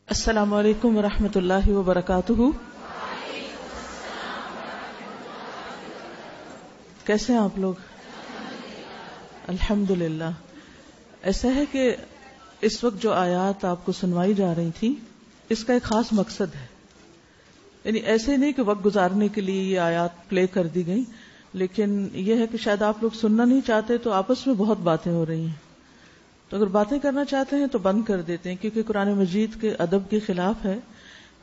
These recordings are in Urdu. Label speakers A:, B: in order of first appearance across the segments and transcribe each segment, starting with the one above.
A: السلام علیکم ورحمۃ اللہ وبرکاتہ. کیسے ہیں آپ لوگ؟ الحمدللہ. ایسا ہے کہ اس وقت جو آیات آپ کو سنوائی جا رہی تھی اس کا ایک خاص مقصد ہے. یعنی ایسے نہیں کہ وقت گزارنے کے لیے یہ آیات پلے کر دی گئی، لیکن یہ ہے کہ شاید آپ لوگ سننا نہیں چاہتے تو آپس میں بہت باتیں ہو رہی ہیں، تو اگر باتیں کرنا چاہتے ہیں تو بند کر دیتے ہیں، کیونکہ قرآن مجید کے ادب کے خلاف ہے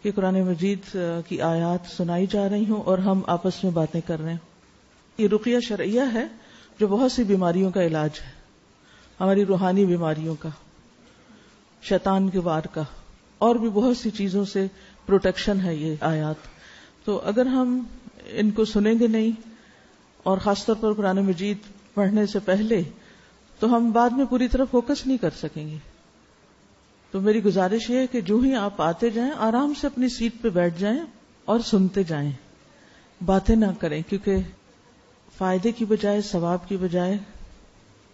A: کہ قرآن مجید کی آیات سنائی جا رہی ہوں اور ہم آپس میں باتیں کر رہے ہیں. یہ رقیہ شرعیہ ہے جو بہت سی بیماریوں کا علاج ہے، ہماری روحانی بیماریوں کا، شیطان کے وار کا، اور بھی بہت سی چیزوں سے پروٹیکشن ہے یہ آیات. تو اگر ہم ان کو سنیں گے نہیں، اور خاص طور پر قرآن مجید پڑھنے سے پہلے، تو ہم بعد میں پوری طرح فوکس نہیں کر سکیں گے. تو میری گزارش یہ ہے کہ جو ہی آپ آتے جائیں آرام سے اپنی سیٹ پہ بیٹھ جائیں اور سنتے جائیں، باتیں نہ کریں، کیونکہ فائدے کی بجائے ثواب کی بجائے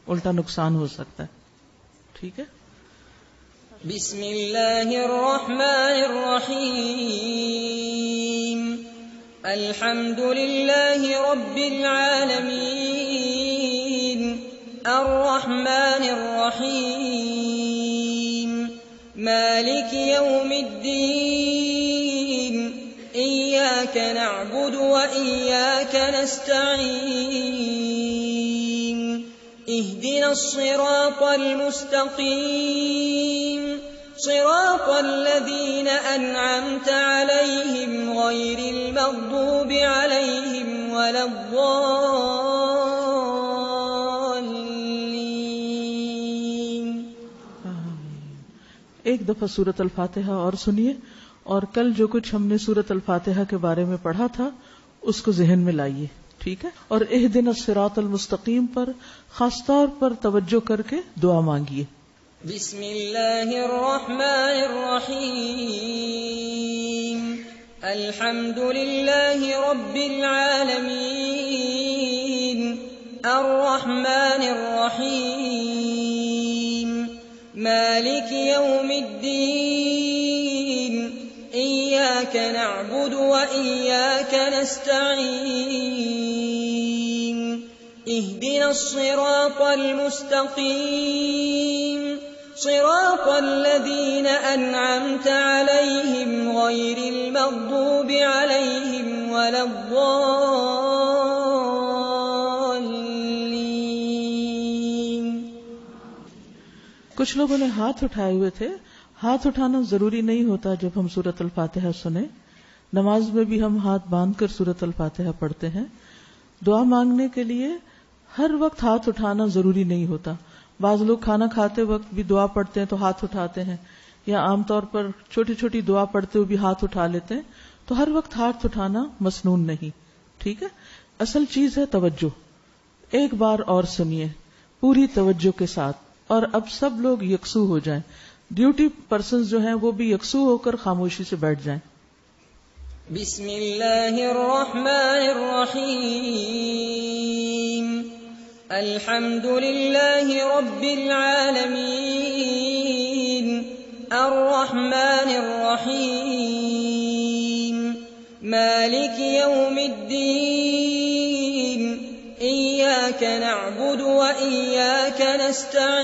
A: الٹا نقصان ہو سکتا ہے. ٹھیک ہے؟
B: بسم اللہ الرحمن الرحیم. الحمد للہ رب العالمین الرحمن الرحیم مالک یوم الدین إياك نعبد وإياك نستعين اهدنا الصراط المستقيم صراط الذين أنعمت عليهم غير المغضوب عليهم ولا الضالين.
A: ایک دفعہ سورۃ الفاتحہ اور سنیے، اور کل جو کچھ ہم نے سورۃ الفاتحہ کے بارے میں پڑھا تھا اس کو ذہن میں لائیے. ٹھیک ہے؟ اور اہدنا الصراط المستقیم پر خاص طور پر توجہ کر کے دعا مانگیے.
B: بسم اللہ الرحمن الرحیم. الحمد للہ رب العالمین الرحمن الرحیم مالک یوم الدین إياك نعبد وإياك نستعين اهدنا الصراط المستقيم صراط الذين أنعمت عليهم غير المغضوب عليهم ولا الضالين.
A: کچھ لوگوں نے ہاتھ اٹھائے ہوئے تھے. ہاتھ اٹھانا ضروری نہیں ہوتا جب ہم سورۃ الفاتحہ سنیں. نماز میں بھی ہم ہاتھ باندھ کر سورۃ الفاتحہ پڑھتے ہیں. دعا مانگنے کے لیے ہر وقت ہاتھ اٹھانا ضروری نہیں ہوتا. بعض لوگ کھانا کھاتے وقت بھی دعا پڑھتے ہیں تو ہاتھ اٹھاتے ہیں، یا عام طور پر چھوٹی چھوٹی دعا پڑھتے ہوئے بھی ہاتھ اٹھا لیتے ہیں. تو ہر وقت ہاتھ اٹھانا مسنون نہیں. ٹھیک ہے؟ اصل چیز ہے توجہ. ایک بار اور سنیے پوری توجہ کے ساتھ، اور اب سب لوگ یکسو ہو جائیں. ڈیوٹی پرسنز جو ہیں وہ بھی یکسو ہو کر خاموشی سے بیٹھ جائیں.
B: بسم اللہ الرحمن الرحیم. الحمد للہ رب العالمین الرحمن الرحیم مالک یوم الدین إياك نعبد وإياك نستعين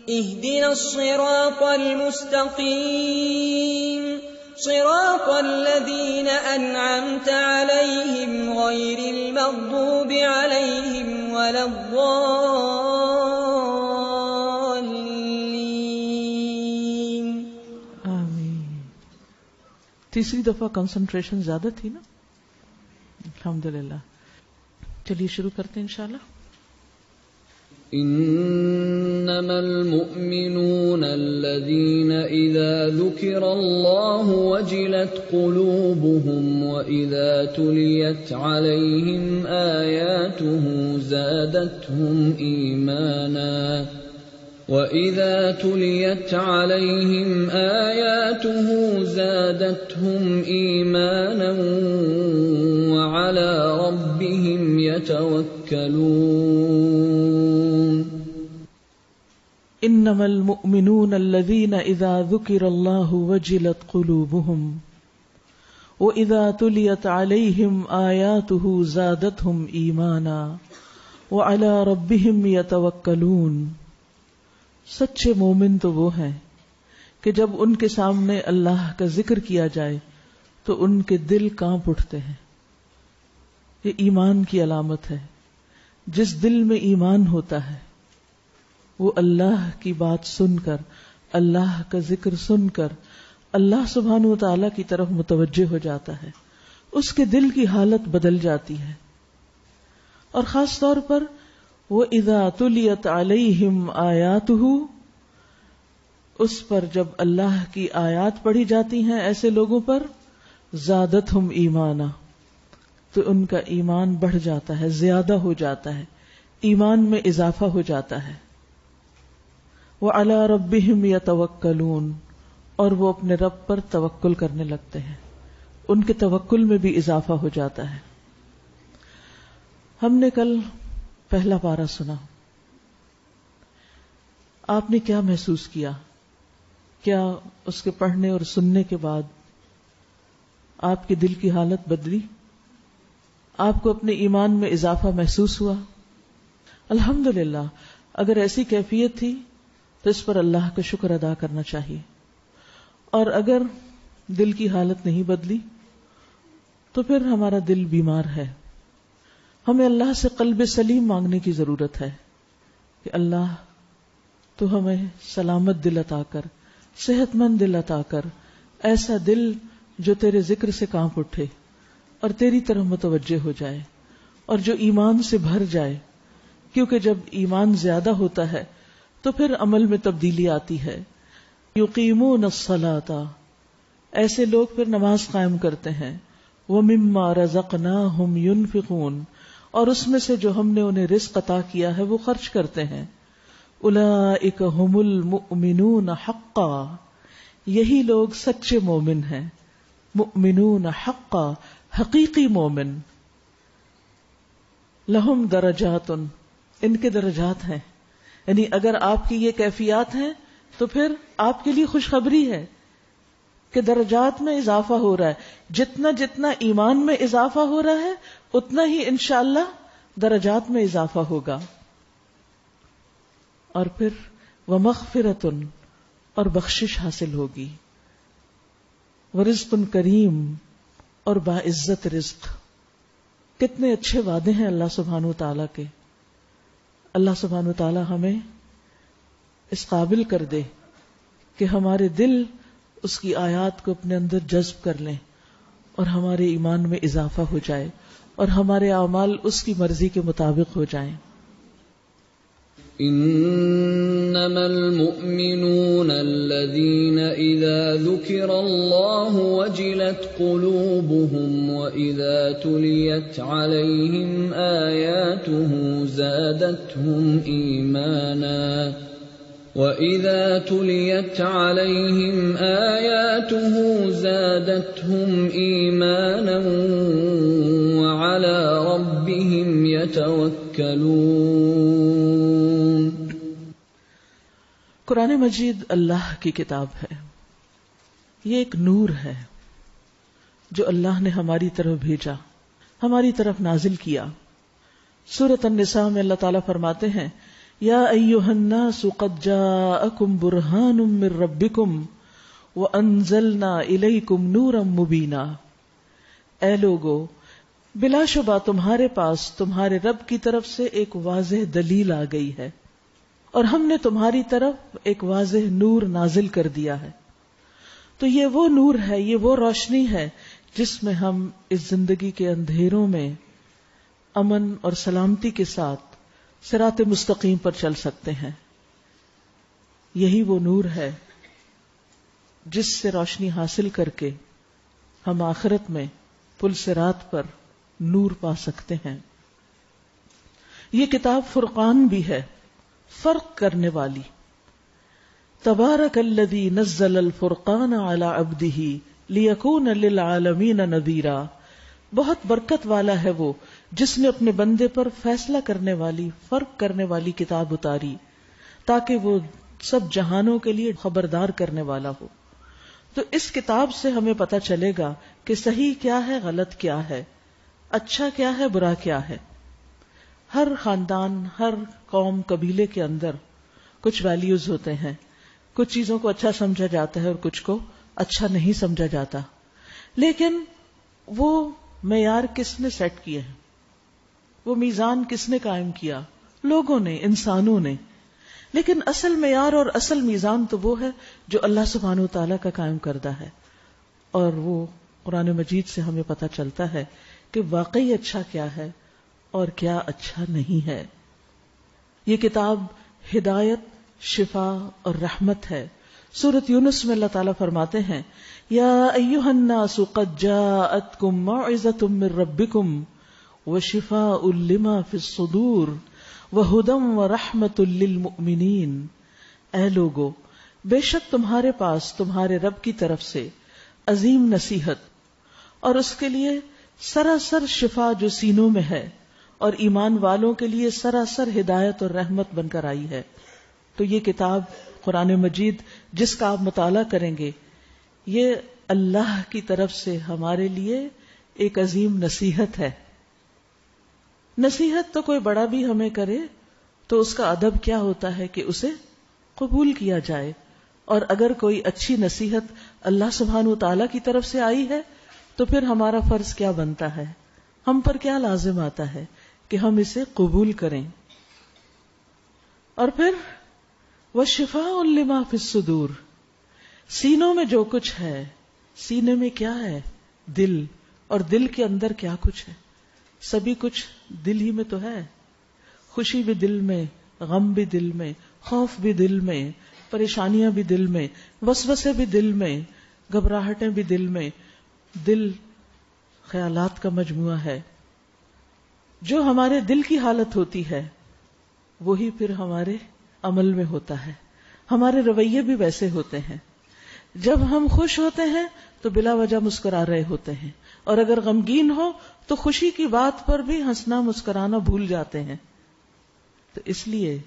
B: اهدنا الصراط المستقيم صراط الذين أنعمت عليهم غير المغضوب عليهم ولا الضالين.
A: آمین. تیسری دفعہ کنسنٹریشن زیادہ تھی نا؟ الحمدللہ. چلیے شروع کرتے ہیں انشاءاللہ.
C: انما المؤمنون الذين اذا ذكر الله وجلت قلوبهم واذا تليت عليهم آياته زادتهم ايمانا وَإِذَا تُلِيَتْ عَلَيْهِمْ آيَاتُهُ زَادَتْهُمْ إِيمَانًا وَعَلَى رَبِّهِمْ يَتَوَكَّلُونَ.
A: انما المؤمنون الذین اذا ذکر اللہ وجلت قلوبہم وَإِذَا تُلِيَتْ عَلَيْهِمْ آيَاتُهُ زَادَتْهُمْ إِيمَانًا وَعَلَى رَبِّهِمْ يَتَوَكَّلُونَ۔ سچے مومن تو وہ ہیں کہ جب ان کے سامنے اللہ کا ذکر کیا جائے تو ان کے دل کانپ اٹھتے ہیں۔ یہ ایمان کی علامت ہے۔ جس دل میں ایمان ہوتا ہے وہ اللہ کی بات سن کر، اللہ کا ذکر سن کر اللہ سبحانہ و تعالی کی طرف متوجہ ہو جاتا ہے، اس کے دل کی حالت بدل جاتی ہے۔ اور خاص طور پر وَإِذَا تُلِيَتْ عَلَيْهِمْ آيَاتُهُ، اس پر جب اللہ کی آیات پڑھی جاتی ہیں ایسے لوگوں پر، زادتہم ایمانا، تو ان کا ایمان بڑھ جاتا ہے، زیادہ ہو جاتا ہے، ایمان میں اضافہ ہو جاتا ہے۔ وَعَلَى رَبِّهِمْ يَتَوَكَّلُونَ، اور وہ اپنے رب پر توکل کرنے لگتے ہیں، ان کے توکل میں بھی اضافہ ہو جاتا ہے۔ ہم نے کل پہلا پارہ سنا، آپ نے کیا محسوس کیا؟ کیا اس کے پڑھنے اور سننے کے بعد آپ کے دل کی حالت بدلی؟ آپ کو اپنے ایمان میں اضافہ محسوس ہوا؟ الحمدللہ، اگر ایسی کیفیت تھی تو اس پر اللہ کا شکر ادا کرنا چاہیے، اور اگر دل کی حالت نہیں بدلی تو پھر ہمارا دل بیمار ہے۔ ہمیں اللہ سے قلب سلیم مانگنے کی ضرورت ہے کہ اللہ تو ہمیں سلامت دل عطا کر، صحت مند دل عطا کر، ایسا دل جو تیرے ذکر سے کانپ اٹھے اور تیری طرف متوجہ ہو جائے اور جو ایمان سے بھر جائے، کیونکہ جب ایمان زیادہ ہوتا ہے تو پھر عمل میں تبدیلی آتی ہے۔ یقیمون الصلاۃ، ایسے لوگ پھر نماز قائم کرتے ہیں، ومما رزقناہم ینفقون، اور اس میں سے جو ہم نے انہیں رزق عطا کیا ہے وہ خرچ کرتے ہیں۔ اولئک ھم المؤمنون حقا، یہی لوگ سچے مومن ہیں۔ مؤمنون حقا، حقیقی مومن۔ لہم درجات، ان کے درجات ہیں، یعنی اگر آپ کی یہ کیفیات ہیں تو پھر آپ کے لیے خوشخبری ہے کہ درجات میں اضافہ ہو رہا ہے۔ جتنا جتنا ایمان میں اضافہ ہو رہا ہے اتنا ہی انشاءاللہ درجات میں اضافہ ہوگا۔ اور پھر ومغفرۃ، اور بخشش حاصل ہوگی، ورزق کریم، اور باعزت رزق۔ کتنے اچھے وعدے ہیں اللہ سبحانہ وتعالی کے۔ اللہ سبحانہ وتعالی ہمیں اس قابل کر دے کہ ہمارے دل اس کی آیات کو اپنے اندر جذب کر لیں اور ہمارے ایمان میں اضافہ ہو جائے اور ہمارے اعمال اس کی مرضی کے مطابق ہو جائیں۔
C: انما المؤمنون الذين اذا ذكر الله وجلت قلوبهم واذا تليت عليهم آياته زادتهم ايمانا وَإِذَا تُلِيَتْ عَلَيْهِمْ آيَاتُهُ زَادَتْهُمْ إِيمَانًا وَعَلَى رَبِّهِمْ يَتَوَكَّلُونَ۔
A: قرآن مجید اللہ کی کتاب ہے، یہ ایک نور ہے جو اللہ نے ہماری طرف بھیجا، ہماری طرف نازل کیا۔ سورۃ النساء میں اللہ تعالیٰ فرماتے ہیں، یا ایھا الناس قد جاءکم برہان من ربکم وانزلنا الیکم نورا مبینا۔ اے لوگو، بلا شبہ تمہارے پاس تمہارے رب کی طرف سے ایک واضح دلیل آ گئی ہے اور ہم نے تمہاری طرف ایک واضح نور نازل کر دیا ہے۔ تو یہ وہ نور ہے، یہ وہ روشنی ہے جس میں ہم اس زندگی کے اندھیروں میں امن اور سلامتی کے ساتھ صراط مستقیم پر چل سکتے ہیں۔ یہی وہ نور ہے جس سے روشنی حاصل کر کے ہم آخرت میں پل صراط پر نور پا سکتے ہیں۔ یہ کتاب فرقان بھی ہے، فرق کرنے والی۔ تبارک الذی نزل الفرقان علی عبدہ لیکون للعالمین نذیرا۔ بہت برکت والا ہے وہ جس نے اپنے بندے پر فیصلہ کرنے والی، فرق کرنے والی کتاب اتاری تاکہ وہ سب جہانوں کے لیے خبردار کرنے والا ہو. تو اس کتاب سے ہمیں پتہ چلے گا کہ صحیح کیا ہے، غلط کیا ہے، اچھا کیا ہے، برا کیا ہے. ہر خاندان، ہر قوم، قبیلے کے اندر کچھ ویلیوز ہوتے ہیں. کچھ چیزوں کو اچھا سمجھا جاتا ہے اور کچھ کو اچھا نہیں سمجھا جاتا. لیکن وہ معیار کس نے سیٹ کیے ہیں؟ وہ میزان کس نے قائم کیا؟ لوگوں نے، انسانوں نے. لیکن اصل معیار اور اصل میزان تو وہ ہے جو اللہ سبحانہ و تعالیٰ کا قائم کردہ ہے. اور وہ قرآن مجید سے ہمیں پتہ چلتا ہے کہ واقعی اچھا کیا ہے اور کیا اچھا نہیں ہے. یہ کتاب ہدایت، شفا اور رحمت ہے. سورۃ یونس میں اللہ تعالیٰ فرماتے ہیں یا ایھا الناس قد جاءتکم موعظۃ من ربکم وشفاء لما فی الصدور وہدی ورحمۃ للمؤمنین. اے لوگو، بے شک تمہارے پاس تمہارے رب کی طرف سے عظیم نصیحت اور اس کے لیے سراسر شفا جو سینوں میں ہے، اور ایمان والوں کے لیے سراسر ہدایت اور رحمت بن کر آئی ہے. تو یہ کتاب قرآن مجید جس کا آپ مطالعہ کریں گے، یہ اللہ کی طرف سے ہمارے لیے ایک عظیم نصیحت ہے. نصیحت تو کوئی بڑا بھی ہمیں کرے تو اس کا ادب کیا ہوتا ہے کہ اسے قبول کیا جائے. اور اگر کوئی اچھی نصیحت اللہ سبحانہ و تعالیٰ کی طرف سے آئی ہے تو پھر ہمارا فرض کیا بنتا ہے، ہم پر کیا لازم آتا ہے کہ ہم اسے قبول کریں. اور پھر وَشِفَاءٌ لِمَا فِي الصُّدُورِ، سینوں میں جو کچھ ہے، سینے میں کیا ہے؟ دل. اور دل کے اندر کیا کچھ ہے؟ سبھی کچھ دل ہی میں تو ہے. خوشی بھی دل میں، غم بھی دل میں، خوف بھی دل میں، پریشانیاں بھی دل میں، وسوسے بھی دل میں، گھبراہٹیں بھی دل میں. دل خیالات کا مجموعہ ہے. جو ہمارے دل کی حالت ہوتی ہے وہی پھر ہمارے عمل میں ہوتا ہے. ہمارے رویے بھی ویسے ہوتے ہیں. جب ہم خوش ہوتے ہیں تو بلا وجہ مسکرا رہے ہوتے ہیں، اور اگر غمگین ہو تو خوشی کی بات پر بھی ہنسنا مسکرانا بھول جاتے ہیں. تو اس لیے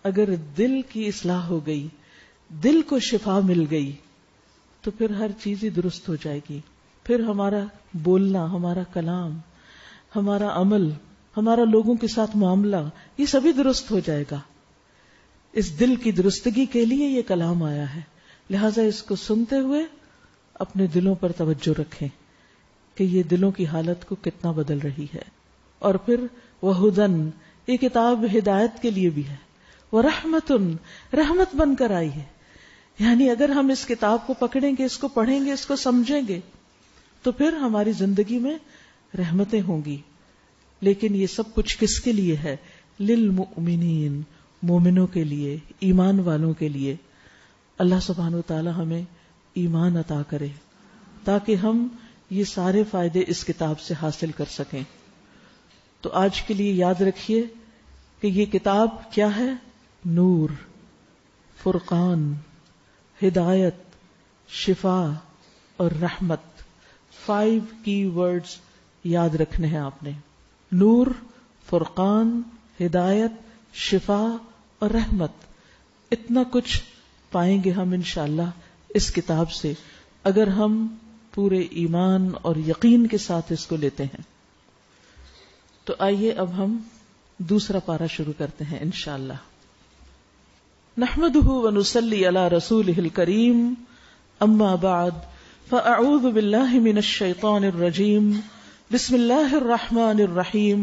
A: اگر دل کی اصلاح ہو گئی، دل کو شفا مل گئی، تو پھر ہر چیز ہی درست ہو جائے گی. پھر ہمارا بولنا، ہمارا کلام، ہمارا عمل، ہمارا لوگوں کے ساتھ معاملہ، یہ سبھی درست ہو جائے گا. اس دل کی درستگی کے لیے یہ کلام آیا ہے. لہٰذا اس کو سنتے ہوئے اپنے دلوں پر توجہ رکھیں کہ یہ دلوں کی حالت کو کتنا بدل رہی ہے. اور پھر وہدن، یہ کتاب ہدایت کے لیے بھی ہے. ورحمتن، رحمت بن کر آئی ہے. یعنی اگر ہم اس کتاب کو پکڑیں گے، اس کو پڑھیں گے، اس کو سمجھیں گے تو پھر ہماری زندگی میں رحمتیں ہوں گی. لیکن یہ سب کچھ کس کے لیے ہے؟ للمؤمنین، مومنوں کے لیے، ایمان والوں کے لیے. اللہ سبحانہ و تعالی ہمیں ایمان عطا کرے تاکہ ہم یہ سارے فائدے اس کتاب سے حاصل کر سکیں. تو آج کے لیے یاد رکھیے کہ یہ کتاب کیا ہے؟ نور، فرقان، ہدایت، شفا اور رحمت. 5 کی ورڈز یاد رکھنے ہیں آپ نے. نور، فرقان، ہدایت، شفا اور رحمت. اتنا کچھ پائیں گے ہم انشاءاللہ اس کتاب سے اگر ہم پورے ایمان اور یقین کے ساتھ اس کو لیتے ہیں. تو آئیے اب ہم دوسرا پارہ شروع کرتے ہیں انشاءاللہ. نحمدہ ونصلی علی رسولہ الکریم، اما بعد فاعوذ باللہ من الشیطان الرجیم. بسم اللہ الرحمن الرحیم.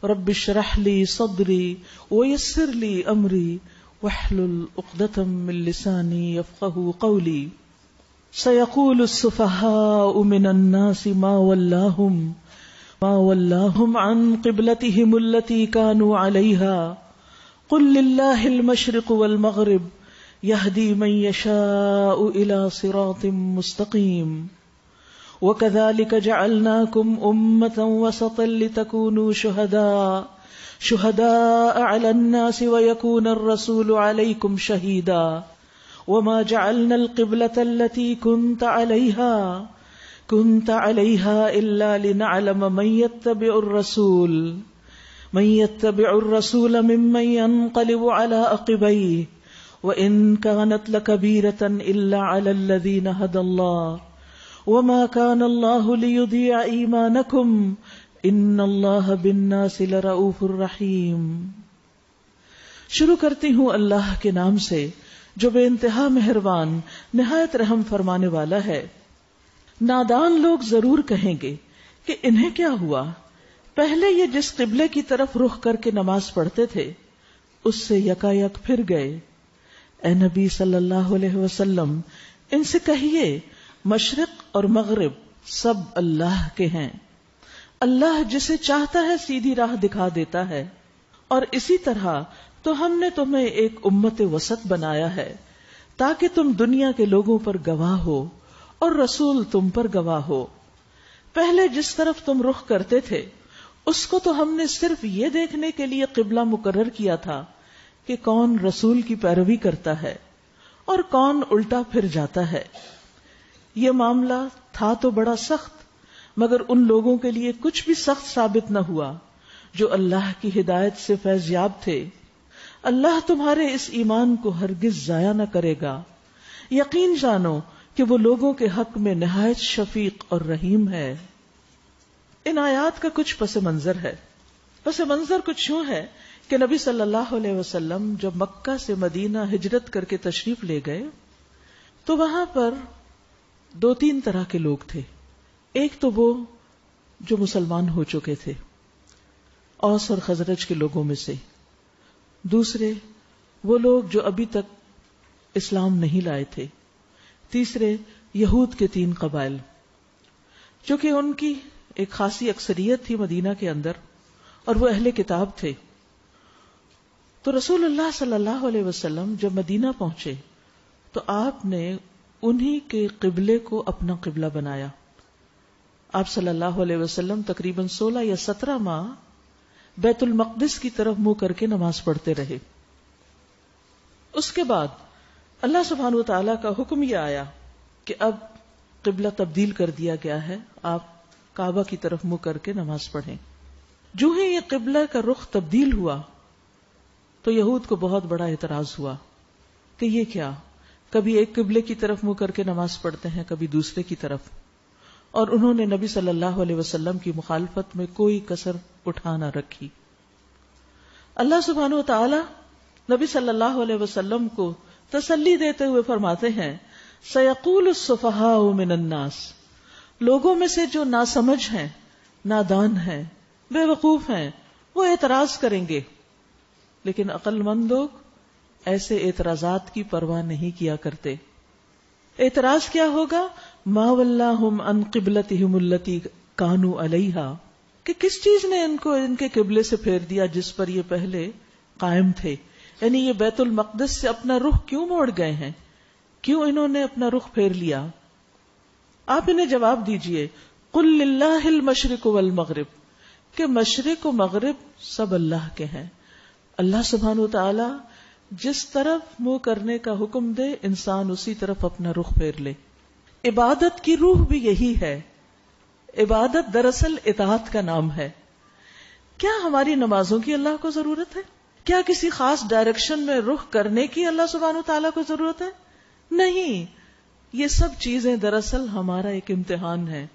A: رب اشرح لی صدری ویسر لی امری واحلل عقدۃ من لسانی یفقهوا قولی. سیقول السفہاء من الناس ما ولاهم عن قبلتهم التي كانوا عليها قل لله المشرق والمغرب يهدي من يشاء إلى صراط مستقيم. وكذلك جعلناكم أمة وسطا لتكونوا شهداء على الناس ويكون الرسول عليكم شهيدا. وما جعلنا القبلة التي كنت عليها إلا لنعلم من يتبع الرسول ممن ينقلب على عقبيه وَإِن كَانَتْ لَكَبِيرَةً إِلَّا عَلَى الَّذِينَ هَدَى اللَّهُ وَمَا كَانَ اللَّهُ لِيُضِيعَ إِيمَانَكُمْ إِنَّ اللَّهَ بِالنَّاسِ لَرَءُوفٌ رَحِيمٌ۔ شروع کرتی ہوں اللہ کے نام سے جو بے انتہا مہربان نہایت رحم فرمانے والا ہے۔ نادان لوگ ضرور کہیں گے کہ انہیں کیا ہوا، پہلے یہ جس قبلے کی طرف رخ کر کے نماز پڑھتے تھے اس سے یکا یک پھر گئے۔ اے نبی صلی اللہ علیہ وسلم ان سے کہیے مشرق اور مغرب سب اللہ کے ہیں، اللہ جسے چاہتا ہے سیدھی راہ دکھا دیتا ہے، اور اسی طرح تو ہم نے تمہیں ایک امت وسط بنایا ہے تاکہ تم دنیا کے لوگوں پر گواہ ہو اور رسول تم پر گواہ ہو۔ پہلے جس طرف تم رخ کرتے تھے اس کو تو ہم نے صرف یہ دیکھنے کے لیے قبلہ مقرر کیا تھا کہ کون رسول کی پیروی کرتا ہے اور کون الٹا پھر جاتا ہے۔ یہ معاملہ تھا تو بڑا سخت، مگر ان لوگوں کے لیے کچھ بھی سخت ثابت نہ ہوا جو اللہ کی ہدایت سے فیض یاب تھے۔ اللہ تمہارے اس ایمان کو ہرگز ضائع نہ کرے گا، یقین جانو کہ وہ لوگوں کے حق میں نہایت شفیق اور رحیم ہے۔ ان آیات کا کچھ پس منظر ہے۔ پس منظر کچھ یوں ہے کہ نبی صلی اللہ علیہ وسلم جب مکہ سے مدینہ ہجرت کر کے تشریف لے گئے تو وہاں پر دو تین طرح کے لوگ تھے۔ ایک تو وہ جو مسلمان ہو چکے تھے، اوس اور خزرج کے لوگوں میں سے، دوسرے وہ لوگ جو ابھی تک اسلام نہیں لائے تھے، تیسرے یہود کے 3 قبائل، چونکہ ان کی ایک خاصی اکثریت تھی مدینہ کے اندر اور وہ اہل کتاب تھے۔ تو رسول اللہ صلی اللہ علیہ وسلم جب مدینہ پہنچے تو آپ نے انہی کے قبلے کو اپنا قبلہ بنایا۔ آپ صلی اللہ علیہ وسلم تقریباً 16 یا 17 ماہ بیت المقدس کی طرف منہ کر کے نماز پڑھتے رہے۔ اس کے بعد اللہ سبحانہ وتعالی کا حکم یہ آیا کہ اب قبلہ تبدیل کر دیا گیا ہے، آپ کعبہ کی طرف منہ کر کے نماز پڑھیں۔ جو ہی یہ قبلہ کا رخ تبدیل ہوا تو یہود کو بہت بڑا اعتراض ہوا کہ یہ کیا، کبھی ایک قبلے کی طرف منہ کر کے نماز پڑھتے ہیں، کبھی دوسرے کی طرف، اور انہوں نے نبی صلی اللہ علیہ وسلم کی مخالفت میں کوئی کسر اٹھا نہ رکھی۔ اللہ سبحانہ وتعالی نبی صلی اللہ علیہ وسلم کو تسلی دیتے ہوئے فرماتے ہیں سَيَقُولُ السُّفَهَاءُ مِنَ النَّاسِ، لوگوں میں سے جو ناسمجھ ہیں، نادان ہیں، بے وقوف ہیں، وہ اعتراض کریں گے، لیکن عقل مند لوگ ایسے اعتراضات کی پرواہ نہیں کیا کرتے۔ اعتراض کیا ہوگا؟ ما ولاہم عن قبلتہم التی کانوا علیہا، کہ کس چیز نے ان کو ان کے قبلے سے پھیر دیا جس پر یہ پہلے قائم تھے، یعنی یہ بیت المقدس سے اپنا رخ کیوں موڑ گئے ہیں، کیوں انہوں نے اپنا رخ پھیر لیا؟ آپ انہیں جواب دیجئے قل للہ المشرق والمغرب، کہ مشرق و مغرب سب اللہ کے ہیں۔ اللہ سبحانہ وتعالی جس طرف منہ کرنے کا حکم دے انسان اسی طرف اپنا رخ پھیر لے۔ عبادت کی روح بھی یہی ہے۔ عبادت دراصل اطاعت کا نام ہے۔ کیا ہماری نمازوں کی اللہ کو ضرورت ہے؟ کیا کسی خاص ڈائریکشن میں رخ کرنے کی اللہ سبحانہ وتعالی کو ضرورت ہے؟ نہیں، یہ سب چیزیں دراصل ہمارا ایک امتحان ہے۔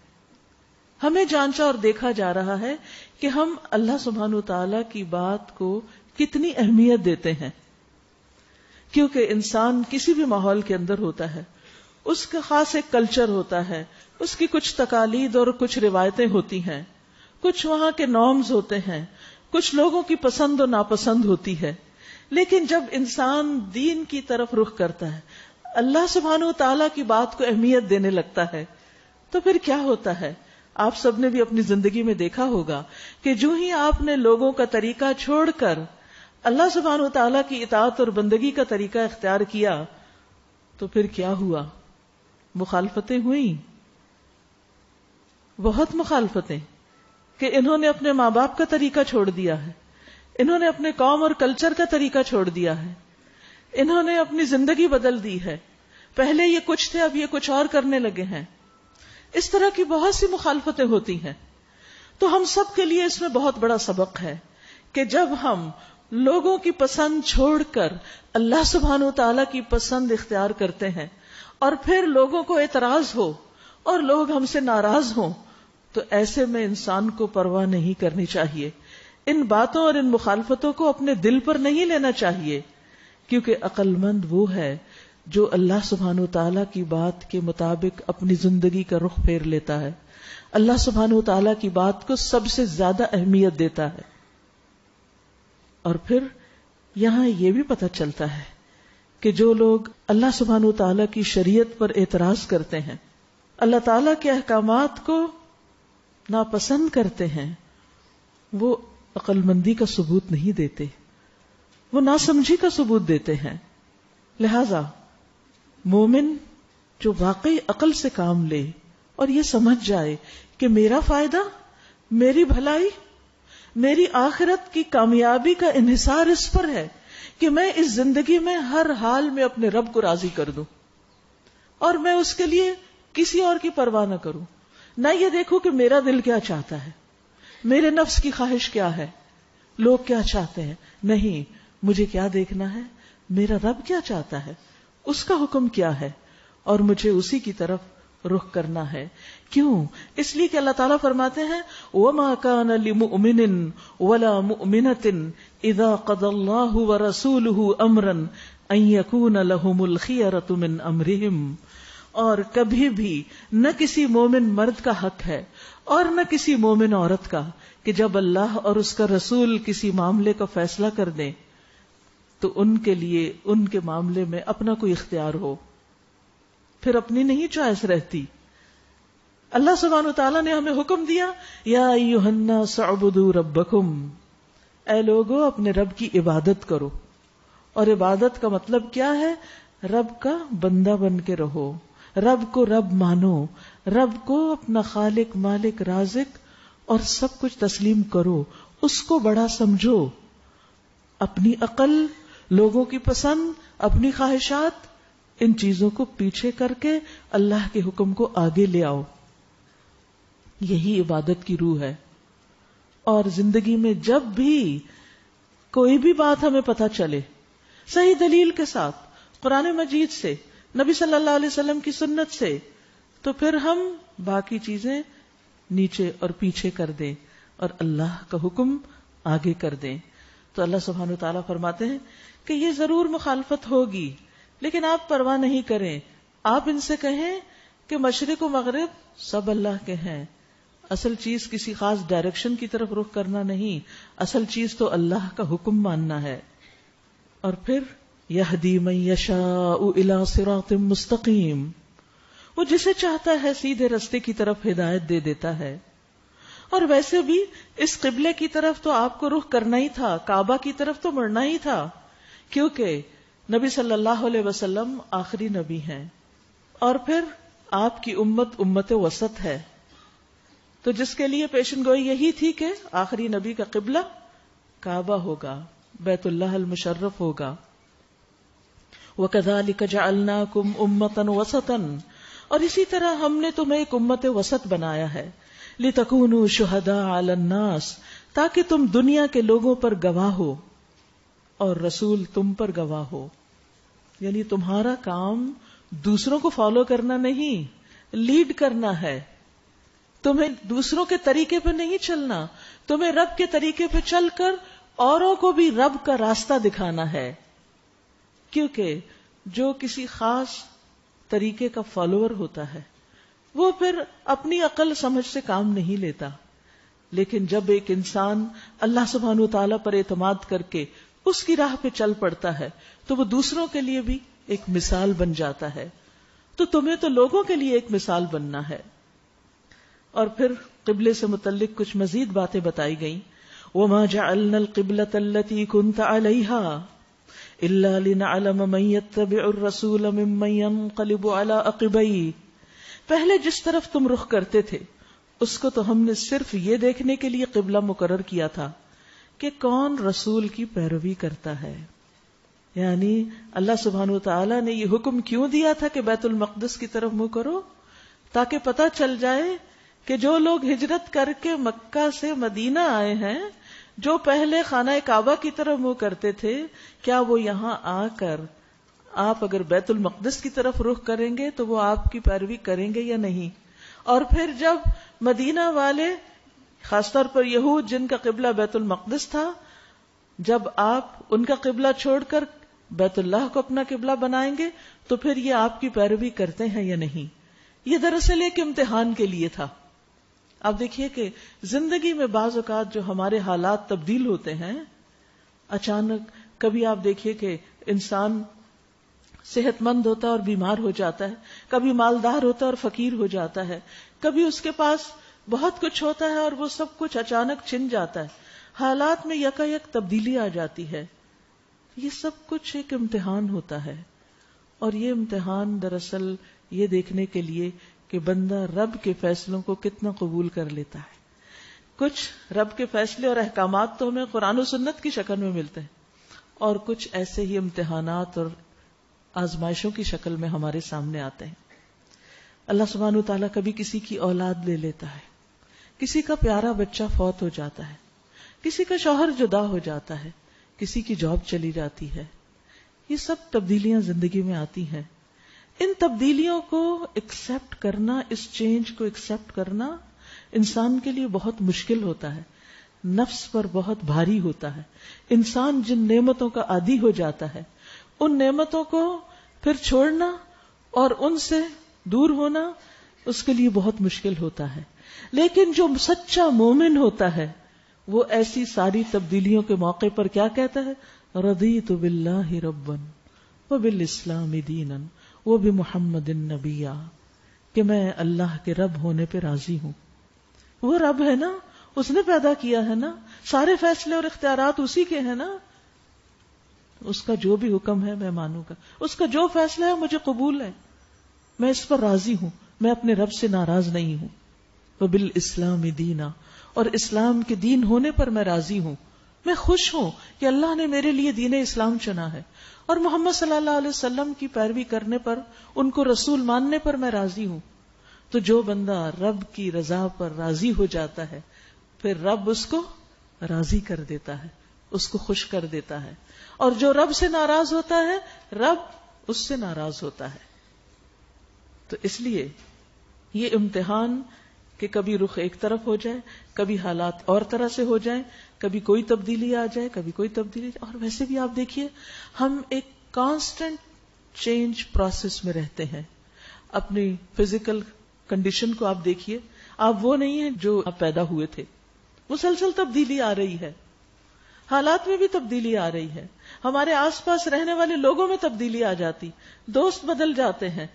A: ہمیں جانچا اور دیکھا جا رہا ہے کہ ہم اللہ سبحانہ وتعالی کی بات کو کتنی اہمیت دیتے ہیں، کیونکہ انسان کسی بھی ماحول کے اندر ہوتا ہے، اس کا خاص ایک کلچر ہوتا ہے، اس کی کچھ تقالید اور کچھ روایتیں ہوتی ہیں، کچھ وہاں کے نارمز ہوتے ہیں، کچھ لوگوں کی پسند و ناپسند ہوتی ہے۔ لیکن جب انسان دین کی طرف رخ کرتا ہے، اللہ سبحانہ وتعالی کی بات کو اہمیت دینے لگتا ہے، تو پھر کیا ہوتا ہے؟ آپ سب نے بھی اپنی زندگی میں دیکھا ہوگا کہ جو ہی آپ نے لوگوں کا طریقہ چھوڑ کر اللہ سبحانہ وتعالی کی اطاعت اور بندگی کا طریقہ اختیار کیا تو پھر کیا ہوا؟ مخالفتیں ہوئیں، بہت مخالفتیں، کہ انہوں نے اپنے ماں باپ کا طریقہ چھوڑ دیا ہے، انہوں نے اپنے قوم اور کلچر کا طریقہ چھوڑ دیا ہے، انہوں نے اپنی زندگی بدل دی ہے، پہلے یہ کچھ تھے اب یہ کچھ اور کرنے لگے ہیں۔ اس طرح کی بہت سی مخالفتیں ہوتی ہیں۔ تو ہم سب کے لیے اس میں بہت بڑا سبق ہے کہ جب ہم لوگوں کی پسند چھوڑ کر اللہ سبحانہ وتعالی کی پسند اختیار کرتے ہیں، اور پھر لوگوں کو اعتراض ہو اور لوگ ہم سے ناراض ہوں، تو ایسے میں انسان کو پرواہ نہیں کرنی چاہیے. ان باتوں اور ان مخالفتوں کو اپنے دل پر نہیں لینا چاہیے، کیونکہ عقل مند وہ ہے جو اللہ سبحانہ وتعالی کی بات کے مطابق اپنی زندگی کا رخ پھیر لیتا ہے، اللہ سبحانہ وتعالی کی بات کو سب سے زیادہ اہمیت دیتا ہے. اور پھر یہاں یہ بھی پتہ چلتا ہے کہ جو لوگ اللہ سبحانہ وتعالی کی شریعت پر اعتراض کرتے ہیں، اللہ تعالی کے احکامات کو ناپسند کرتے ہیں، وہ عقل مندی کا ثبوت نہیں دیتے، وہ ناسمجھی کا ثبوت دیتے ہیں. لہذا مومن جو واقعی عقل سے کام لے اور یہ سمجھ جائے کہ میرا فائدہ، میری بھلائی، میری آخرت کی کامیابی کا انحصار اس پر ہے کہ میں اس زندگی میں ہر حال میں اپنے رب کو راضی کر دوں، اور میں اس کے لیے کسی اور کی پرواہ نہ کروں، نہ یہ دیکھوں کہ میرا دل کیا چاہتا ہے، میرے نفس کی خواہش کیا ہے، لوگ کیا چاہتے ہیں. نہیں، مجھے کیا دیکھنا ہے، میرا رب کیا چاہتا ہے، اس کا حکم کیا ہے، اور مجھے اسی کی طرف رخ کرنا ہے. کیوں؟ اس لیے کہ اللہ تعالیٰ فرماتے ہیں وَمَا كَانَ لِمُؤْمِنٍ وَلَا مُؤْمِنَةٍ إِذَا قَضَى اللَّهُ وَرَسُولُهُ أَمْرًا أَن يَكُونَ لَهُمُ الْخِيَرَةُ مِنْ أَمْرِهِمْ. اور کبھی بھی نہ کسی مومن مرد کا حق ہے اور نہ کسی مومن عورت کا کہ جب اللہ اور اس کا رسول کسی معاملے کا فیصلہ کر دیں تو ان کے لیے ان کے معاملے میں اپنا کوئی اختیار ہو، پھر اپنی نہیں چوائس رہتی. اللہ سبحانہ وتعالیٰ نے ہمیں حکم دیا یا ایھا الناس اعبدوا ربکم، اے لوگو اپنے رب کی عبادت کرو. اور عبادت کا مطلب کیا ہے؟ رب کا بندہ بن کے رہو، رب کو رب مانو، رب کو اپنا خالق مالک رازق اور سب کچھ تسلیم کرو، اس کو بڑا سمجھو. اپنی عقل، لوگوں کی پسند، اپنی خواہشات، ان چیزوں کو پیچھے کر کے اللہ کے حکم کو آگے لے آؤ. یہی عبادت کی روح ہے. اور زندگی میں جب بھی کوئی بھی بات ہمیں پتہ چلے صحیح دلیل کے ساتھ، قرآن مجید سے، نبی صلی اللہ علیہ وسلم کی سنت سے، تو پھر ہم باقی چیزیں نیچے اور پیچھے کر دیں اور اللہ کا حکم آگے کر دیں. تو اللہ سبحانہ وتعالیٰ فرماتے ہیں کہ یہ ضرور مخالفت ہوگی، لیکن آپ پرواہ نہیں کریں. آپ ان سے کہیں کہ مشرق و مغرب سب اللہ کے ہیں، اصل چیز کسی خاص ڈائریکشن کی طرف رخ کرنا نہیں، اصل چیز تو اللہ کا حکم ماننا ہے. اور پھر یہدی من یشاء الی صراط مستقیم، وہ جسے چاہتا ہے سیدھے رستے کی طرف ہدایت دے دیتا ہے. اور ویسے بھی اس قبلے کی طرف تو آپ کو رخ کرنا ہی تھا، کعبہ کی طرف تو مڑنا ہی تھا، کیونکہ نبی صلی اللہ علیہ وسلم آخری نبی ہیں، اور پھر آپ کی امت امت وسط ہے. تو جس کے لیے پیشن گوئی یہی تھی کہ آخری نبی کا قبلہ کعبہ ہوگا، بیت اللہ المشرف ہوگا. وَكَذَلِكَ جَعَلْنَاكُمْ أُمَّةً وَسَطًا، اور اسی طرح ہم نے تمہیں ایک امت وسط بنایا ہے. لِتَكُونُوا شُهَدَاءَ عَلَى النَّاسِ، تاکہ تم دنیا کے لوگوں پر گواہ ہو اور رسول تم پر گواہ ہو. یعنی تمہارا کام دوسروں کو فالو کرنا نہیں، لیڈ کرنا ہے. تمہیں دوسروں کے طریقے پہ نہیں چلنا، تمہیں رب کے طریقے پہ چل کر اوروں کو بھی رب کا راستہ دکھانا ہے. کیونکہ جو کسی خاص طریقے کا فالوور ہوتا ہے وہ پھر اپنی عقل سمجھ سے کام نہیں لیتا، لیکن جب ایک انسان اللہ سبحانہ وتعالی پر اعتماد کر کے اس کی راہ پہ چل پڑتا ہے تو وہ دوسروں کے لیے بھی ایک مثال بن جاتا ہے. تو تمہیں تو لوگوں کے لیے ایک مثال بننا ہے. اور پھر قبلے سے متعلق کچھ مزید باتیں بتائی گئیں. وَمَا جَعَلْنَا الْقِبْلَةَ الَّتِي كُنْتَ عَلَيْهَا إِلَّا لِنَعْلَمَ مَن يَتَّبِعُ الرَّسُولَ مِمَّن يَنقَلِبُ عَلَىٰ عَقِبَيْهِ. پہلے جس طرف تم رخ کرتے تھے اس کو تو ہم نے صرف یہ دیکھنے کے لیے قبلہ مقرر کیا تھا کہ کون رسول کی پیروی کرتا ہے. یعنی اللہ سبحانہ وتعالی نے یہ حکم کیوں دیا تھا کہ بیت المقدس کی طرف منہ کرو؟ تاکہ پتہ چل جائے کہ جو لوگ ہجرت کر کے مکہ سے مدینہ آئے ہیں جو پہلے خانہ کعبہ کی طرف منہ کرتے تھے، کیا وہ یہاں آ کر آپ اگر بیت المقدس کی طرف رخ کریں گے تو وہ آپ کی پیروی کریں گے یا نہیں؟ اور پھر جب مدینہ والے، خاص طور پر یہود جن کا قبلہ بیت المقدس تھا، جب آپ ان کا قبلہ چھوڑ کر بیت اللہ کو اپنا قبلہ بنائیں گے تو پھر یہ آپ کی پیروی کرتے ہیں یا نہیں؟ یہ دراصل ایک امتحان کے لیے تھا. آپ دیکھیے کہ زندگی میں بعض اوقات جو ہمارے حالات تبدیل ہوتے ہیں اچانک، کبھی آپ دیکھیے کہ انسان صحت مند ہوتا ہے اور بیمار ہو جاتا ہے، کبھی مالدار ہوتا ہے اور فقیر ہو جاتا ہے، کبھی اس کے پاس بہت کچھ ہوتا ہے اور وہ سب کچھ اچانک چھن جاتا ہے، حالات میں یکایک تبدیلی آ جاتی ہے. یہ سب کچھ ایک امتحان ہوتا ہے، اور یہ امتحان دراصل یہ دیکھنے کے لیے کہ بندہ رب کے فیصلوں کو کتنا قبول کر لیتا ہے. کچھ رب کے فیصلے اور احکامات تو ہمیں قرآن و سنت کی شکل میں ملتے ہیں، اور کچھ ایسے ہی امتحانات اور آزمائشوں کی شکل میں ہمارے سامنے آتے ہیں. اللہ سبحانہ وتعالیٰ کبھی کسی کی اولاد لے لیتا ہے، کسی کا پیارا بچہ فوت ہو جاتا ہے، کسی کا شوہر جدا ہو جاتا ہے، کسی کی جاب چلی جاتی ہے. یہ سب تبدیلیاں زندگی میں آتی ہیں. ان تبدیلیوں کو ایکسپٹ کرنا، اس چینج کو ایکسپٹ کرنا انسان کے لیے بہت مشکل ہوتا ہے، نفس پر بہت بھاری ہوتا ہے. انسان جن نعمتوں کا عادی ہو جاتا ہے ان نعمتوں کو پھر چھوڑنا اور ان سے دور ہونا اس کے لیے بہت مشکل ہوتا ہے. لیکن جو سچا مومن ہوتا ہے وہ ایسی ساری تبدیلیوں کے موقع پر کیا کہتا ہے؟ رضیت باللہ ربا وبالاسلام دینا وبمحمد نبیا، کہ میں اللہ کے رب ہونے پہ راضی ہوں. وہ رب ہے نا، اس نے پیدا کیا ہے نا، سارے فیصلے اور اختیارات اسی کے ہیں نا، اس کا جو بھی حکم ہے میں مانوں گا، اس کا جو فیصلہ ہے مجھے قبول ہے، میں اس پر راضی ہوں، میں اپنے رب سے ناراض نہیں ہوں. وبالاسلام دینا، اور اسلام کے دین ہونے پر میں راضی ہوں، میں خوش ہوں کہ اللہ نے میرے لیے دین اسلام چنا ہے، اور محمد صلی اللہ علیہ وسلم کی پیروی کرنے پر، ان کو رسول ماننے پر میں راضی ہوں. تو جو بندہ رب کی رضا پر راضی ہو جاتا ہے پھر رب اس کو راضی کر دیتا ہے، اس کو خوش کر دیتا ہے. اور جو رب سے ناراض ہوتا ہے رب اس سے ناراض ہوتا ہے. تو اس لیے یہ امتحان کہ کبھی رخ ایک طرف ہو جائے، کبھی حالات اور طرح سے ہو جائیں، کبھی کوئی تبدیلی آ جائے، کبھی کوئی تبدیلی. اور ویسے بھی آپ دیکھیے ہم ایک کانسٹنٹ چینج پروسیس میں رہتے ہیں. اپنی فزیکل کنڈیشن کو آپ دیکھیے، آپ وہ نہیں ہیں جو آپ پیدا ہوئے تھے، مسلسل تبدیلی آ رہی ہے. حالات میں بھی تبدیلی آ رہی ہے، ہمارے آس پاس رہنے والے لوگوں میں تبدیلی آ جاتی، دوست بدل جاتے ہیں،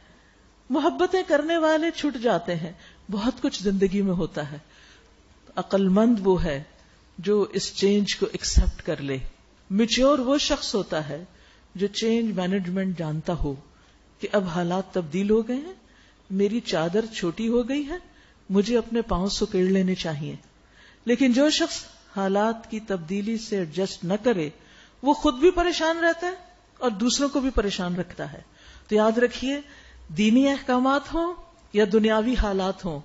A: محبتیں کرنے والے چھٹ جاتے ہیں، بہت کچھ زندگی میں ہوتا ہے. عقل مند وہ ہے جو اس چینج کو ایکسپٹ کر لے. میچور وہ شخص ہوتا ہے جو چینج مینجمنٹ جانتا ہو کہ اب حالات تبدیل ہو گئے ہیں، میری چادر چھوٹی ہو گئی ہے، مجھے اپنے پاؤں سکیڑ لینے چاہیے. لیکن جو شخص حالات کی تبدیلی سے ایڈجسٹ نہ کرے وہ خود بھی پریشان رہتا ہے اور دوسروں کو بھی پریشان رکھتا ہے. تو یاد رکھیے، دینی احکامات ہوں یا دنیاوی حالات ہوں،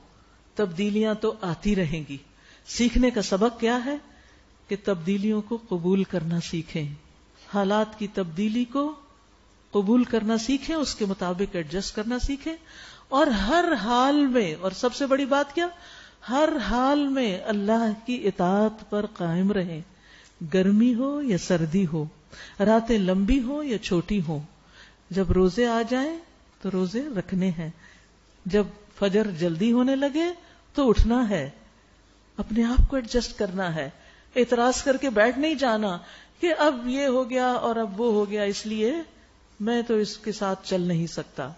A: تبدیلیاں تو آتی رہیں گی. سیکھنے کا سبق کیا ہے کہ تبدیلیوں کو قبول کرنا سیکھیں، حالات کی تبدیلی کو قبول کرنا سیکھیں، اس کے مطابق ایڈجسٹ کرنا سیکھیں، اور ہر حال میں، اور سب سے بڑی بات کیا، ہر حال میں اللہ کی اطاعت پر قائم رہیں. گرمی ہو یا سردی ہو، راتیں لمبی ہو یا چھوٹی ہو. جب روزے آ جائیں تو روزے رکھنے ہیں، جب فجر جلدی ہونے لگے تو اٹھنا ہے، اپنے آپ کو ایڈجسٹ کرنا ہے. اعتراض کر کے بیٹھ نہیں جانا کہ اب یہ ہو گیا اور اب وہ ہو گیا، اس لیے میں تو اس کے ساتھ چل نہیں سکتا.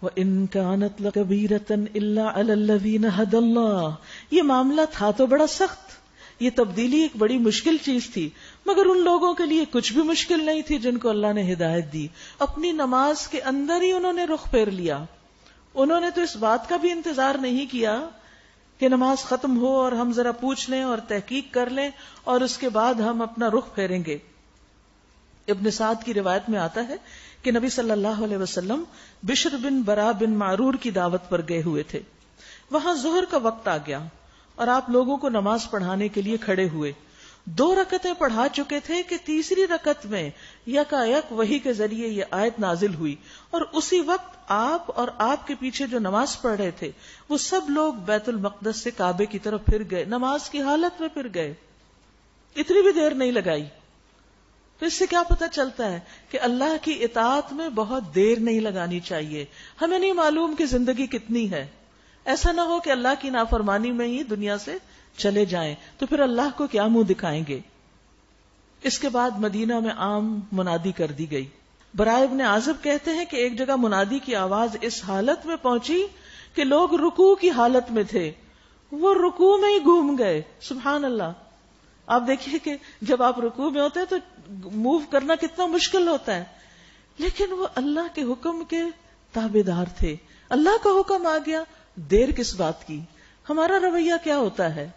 A: وَإِن كَانَتْ لَكَبِيرَةً إِلَّا عَلَى الَّذِينَ هَدَى اللَّهُ، یہ معاملہ تھا تو بڑا سخت، یہ تبدیلی ایک بڑی مشکل چیز تھی، مگر ان لوگوں کے لیے کچھ بھی مشکل نہیں تھی جن کو اللہ نے ہدایت دی. اپنی نماز کے اندر ہی انہوں نے رخ پھیر لیا. انہوں نے تو اس بات کا بھی انتظار نہیں کیا کہ نماز ختم ہو اور ہم ذرا پوچھ لیں اور تحقیق کر لیں اور اس کے بعد ہم اپنا رخ پھیریں گے. ابن سعد کی روایت میں آتا ہے کہ نبی صلی اللہ علیہ وسلم بشر بن برا بن معرور کی دعوت پر گئے ہوئے تھے. وہاں ظہر کا وقت آ گیا اور آپ لوگوں کو نماز پڑھانے کے لیے کھڑے ہوئے. 2 رکعتیں پڑھا چکے تھے کہ تیسری رکعت میں یکایک وحی کے ذریعے یہ آیت نازل ہوئی, اور اسی وقت آپ اور آپ کے پیچھے جو نماز پڑھ رہے تھے وہ سب لوگ بیت المقدس سے کعبے کی طرف پھر گئے, نماز کی حالت میں پھر گئے. اتنی بھی دیر نہیں لگائی. تو اس سے کیا پتہ چلتا ہے کہ اللہ کی اطاعت میں بہت دیر نہیں لگانی چاہیے. ہمیں نہیں معلوم کہ زندگی کتنی ہے, ایسا نہ ہو کہ اللہ کی نافرمانی میں ہی دنیا سے چلے جائیں, تو پھر اللہ کو کیا منہ دکھائیں گے. اس کے بعد مدینہ میں عام منادی کر دی گئی. برائے ابن عازب کہتے ہیں کہ ایک جگہ منادی کی آواز اس حالت میں پہنچی کہ لوگ رکوع کی حالت میں تھے, وہ رکوع میں ہی گھوم گئے. سبحان اللہ. آپ دیکھیے کہ جب آپ رکوع میں ہوتے ہیں تو موو کرنا کتنا مشکل ہوتا ہے, لیکن وہ اللہ کے حکم کے تابعدار تھے. اللہ کا حکم آ گیا, دیر کس بات کی. ہمارا رویہ کیا ہوتا ہے,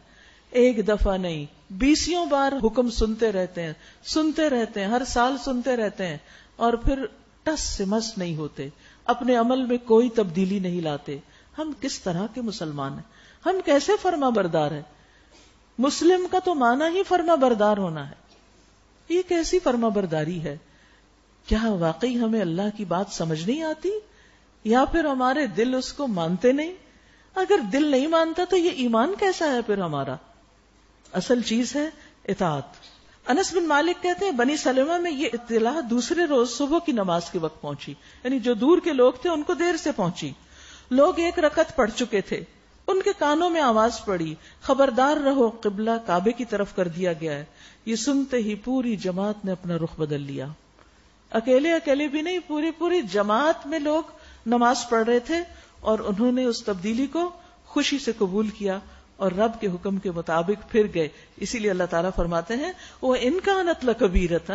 A: ایک دفعہ نہیں 20 بار حکم سنتے رہتے ہیں, ہر سال سنتے رہتے ہیں, اور پھر ٹس سے مس نہیں ہوتے, اپنے عمل میں کوئی تبدیلی نہیں لاتے. ہم کس طرح کے مسلمان ہیں, ہم کیسے فرما بردار ہیں. مسلم کا تو معنی ہی فرما بردار ہونا ہے. یہ کیسی فرما برداری ہے؟ کیا واقعی ہمیں اللہ کی بات سمجھ نہیں آتی, یا پھر ہمارے دل اس کو مانتے نہیں؟ اگر دل نہیں مانتا تو یہ ایمان کیسا ہے پھر ہمارا؟ اصل چیز ہے اطاعت. انس بن مالک کہتے ہیں بنی سلمہ میں یہ اطلاع دوسرے روز صبح کی نماز کے وقت پہنچی, یعنی جو دور کے لوگ تھے ان کو دیر سے پہنچی. لوگ 1 رکعت پڑھ چکے تھے, ان کے کانوں میں آواز پڑی, خبردار رہو قبلہ کعبے کی طرف کر دیا گیا ہے. یہ سنتے ہی پوری جماعت نے اپنا رخ بدل لیا. اکیلے بھی نہیں, پوری جماعت میں لوگ نماز پڑھ رہے تھے, اور انہوں نے اس تبدیلی کو خوشی سے قبول کیا اور رب کے حکم کے مطابق پھر گئے. اسی لیے اللہ تعالیٰ فرماتے ہیں وہ انکانت لکبیرۃ,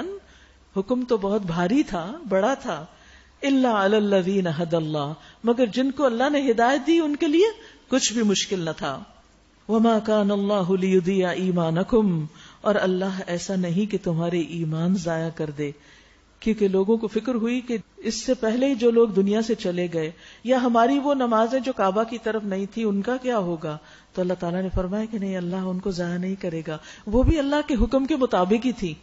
A: حکم تو بہت بھاری تھا, بڑا تھا, الا علی الذین ھدی اللہ, مگر جن کو اللہ نے ہدایت دی ان کے لیے کچھ بھی مشکل نہ تھا. وما کان اللہ لیضیع ایمانکم, اور اللہ ایسا نہیں کہ تمہارے ایمان ضائع کر دے. کیونکہ لوگوں کو فکر ہوئی کہ اس سے پہلے ہی جو لوگ دنیا سے چلے گئے, یا ہماری وہ نمازیں جو کعبہ کی طرف نہیں تھی ان کا کیا ہوگا, تو اللہ تعالیٰ نے فرمایا کہ نہیں, اللہ ان کو ضائع نہیں کرے گا, وہ بھی اللہ کے حکم کے مطابق ہی تھی.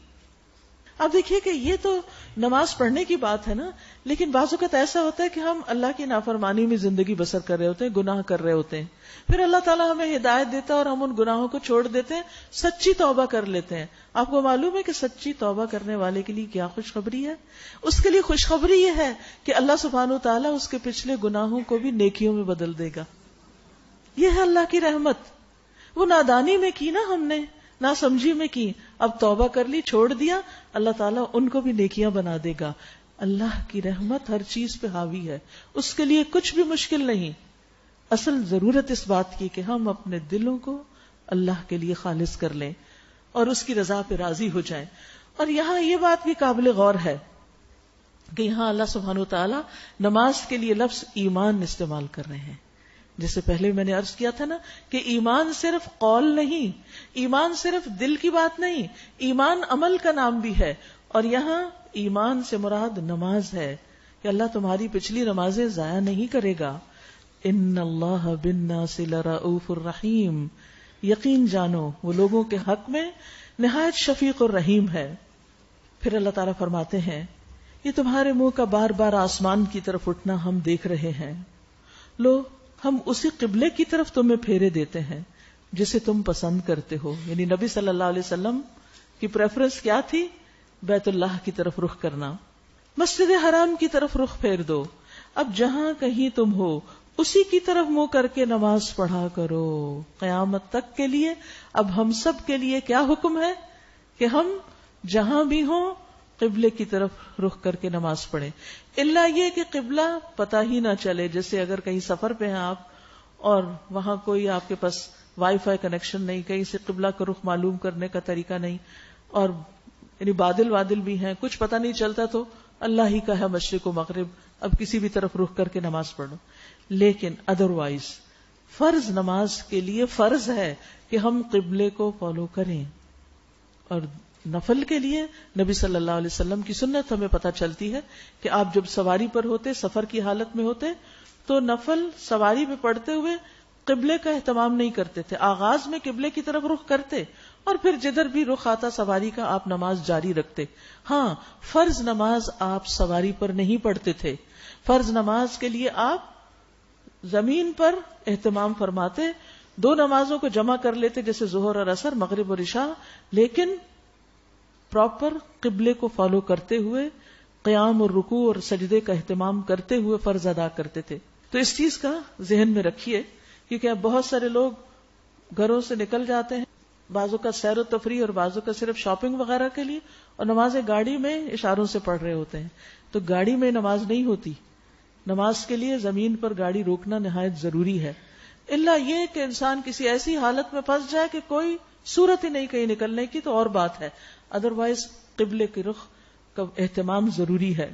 A: اب دیکھیے کہ یہ تو نماز پڑھنے کی بات ہے نا, لیکن بعض اوقات ایسا ہوتا ہے کہ ہم اللہ کی نافرمانی میں زندگی بسر کر رہے ہوتے ہیں, گناہ کر رہے ہوتے ہیں, پھر اللہ تعالیٰ ہمیں ہدایت دیتا ہے اور ہم ان گناہوں کو چھوڑ دیتے ہیں, سچی توبہ کر لیتے ہیں. آپ کو معلوم ہے کہ سچی توبہ کرنے والے کے لیے کیا خوشخبری ہے؟ اس کے لیے خوشخبری یہ ہے کہ اللہ سبحانہ و تعالیٰ اس کے پچھلے گناہوں کو بھی نیکیوں میں بدل دے گا. یہ ہے اللہ کی رحمت. وہ نادانی میں کی نا, ہم نے نہ سمجھی میں کی, اب توبہ کر لی, چھوڑ دیا, اللہ تعالیٰ ان کو بھی نیکیاں بنا دے گا. اللہ کی رحمت ہر چیز پہ حاوی ہے, اس کے لیے کچھ بھی مشکل نہیں. اصل ضرورت اس بات کی کہ ہم اپنے دلوں کو اللہ کے لیے خالص کر لیں اور اس کی رضا پہ راضی ہو جائیں. اور یہاں یہ بات بھی قابل غور ہے کہ یہاں اللہ سبحانہ وتعالی نماز کے لیے لفظ ایمان استعمال کر رہے ہیں. جیسے پہلے میں نے عرض کیا تھا نا کہ ایمان صرف قول نہیں, ایمان صرف دل کی بات نہیں, ایمان عمل کا نام بھی ہے. اور یہاں ایمان سے مراد نماز ہے کہ اللہ تمہاری پچھلی نمازیں ضائع نہیں کرے گا. ان اللہ بالناس لرؤوف الرحیم, یقین جانو وہ لوگوں کے حق میں نہایت شفیق الرحیم ہے. پھر اللہ تعالیٰ فرماتے ہیں یہ تمہارے منہ کا بار بار آسمان کی طرف اٹھنا ہم دیکھ رہے ہیں, لو ہم اسی قبلے کی طرف تمہیں پھیرے دیتے ہیں جسے تم پسند کرتے ہو. یعنی نبی صلی اللہ علیہ وسلم کی پریفرنس کیا تھی؟ بیت اللہ کی طرف رخ کرنا, مسجد حرام کی طرف رخ پھیر دو. اب جہاں کہیں تم ہو اسی کی طرف منہ کر کے نماز پڑھا کرو قیامت تک کے لیے. اب ہم سب کے لیے کیا حکم ہے کہ ہم جہاں بھی ہوں قبلے کی طرف رخ کر کے نماز پڑھیں. الا یہ کہ قبلہ پتہ ہی نہ چلے, جیسے اگر کہیں سفر پہ ہیں آپ اور وہاں کوئی آپ کے پاس وائی فائی کنیکشن نہیں, کہیں سے قبلہ کا رخ معلوم کرنے کا طریقہ نہیں, اور یعنی بادل بھی ہیں, کچھ پتہ نہیں چلتا, تو اللہ ہی کا ہے مشرق و مغرب, اب کسی بھی طرف رخ کر کے نماز پڑھو. لیکن ادروائز فرض نماز کے لیے فرض ہے کہ ہم قبلے کو فالو کریں. اور نفل کے لیے نبی صلی اللہ علیہ وسلم کی سنت ہمیں پتہ چلتی ہے کہ آپ جب سواری پر ہوتے, سفر کی حالت میں ہوتے, تو نفل سواری پہ پڑھتے ہوئے قبلے کا اہتمام نہیں کرتے تھے. آغاز میں قبلے کی طرف رخ کرتے اور پھر جدھر بھی رخ آتا سواری کا آپ نماز جاری رکھتے. ہاں فرض نماز آپ سواری پر نہیں پڑھتے تھے. فرض نماز کے لیے آپ زمین پر اہتمام فرماتے, 2 نمازوں کو جمع کر لیتے جیسے ظہر اور عصر, مغرب اور عشاء, لیکن پراپر قبلے کو فالو کرتے ہوئے قیام اور رکوع اور سجدے کا اہتمام کرتے ہوئے فرض ادا کرتے تھے. تو اس چیز کا ذہن میں رکھیے, کیونکہ اب بہت سارے لوگ گھروں سے نکل جاتے ہیں, بعضوں کا سیر و تفریح اور بعضوں کا صرف شاپنگ وغیرہ کے لیے, اور نمازیں گاڑی میں اشاروں سے پڑھ رہے ہوتے ہیں. تو گاڑی میں نماز نہیں ہوتی. نماز کے لیے زمین پر گاڑی روکنا نہایت ضروری ہے, الا یہ کہ انسان کسی ایسی حالت میں پھنس جائے کہ کوئی صورت ہی نہیں کہیں نکلنے کی, تو اور بات ہے. ادروائز قبلے کی رخ کا اہتمام ضروری ہے.